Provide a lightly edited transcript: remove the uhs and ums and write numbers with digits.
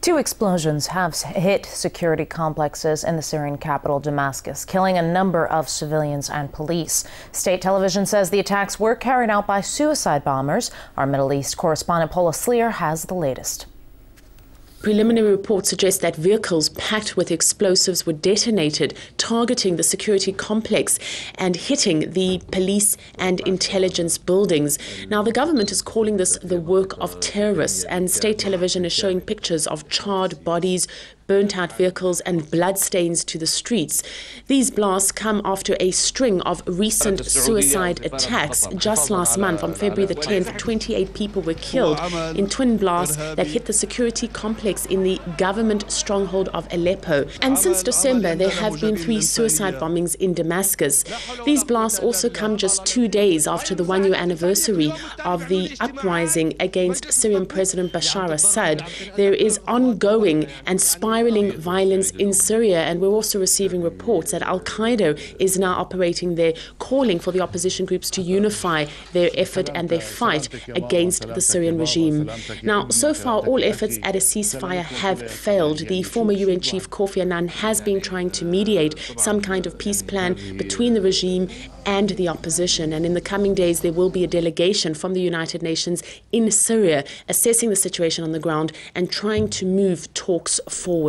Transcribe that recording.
Two explosions have hit security complexes in the Syrian capital, Damascus, killing a number of civilians and police. State television says the attacks were carried out by suicide bombers. Our Middle East correspondent Paula Sleer has the latest. Preliminary reports suggest that vehicles packed with explosives were detonated, targeting the security complex and hitting the police and intelligence buildings. Now, the government is calling this the work of terrorists, and state television is showing pictures of charred bodies, burnt-out vehicles and bloodstains to the streets. These blasts come after a string of recent suicide attacks. Just last month, on February the 10th, 28 people were killed in twin blasts that hit the security complex in the government stronghold of Aleppo. And since December, there have been 3 suicide bombings in Damascus. These blasts also come just 2 days after the 1-year anniversary of the uprising against Syrian President Bashar Assad. There is ongoing and spiraling violence in Syria, and we're also receiving reports that Al-Qaeda is now operating there, calling for the opposition groups to unify their effort and their fight against the Syrian regime. Now, so far, all efforts at a ceasefire have failed. The former UN chief Kofi Annan has been trying to mediate some kind of peace plan between the regime and the opposition, and in the coming days there will be a delegation from the United Nations in Syria assessing the situation on the ground and trying to move talks forward.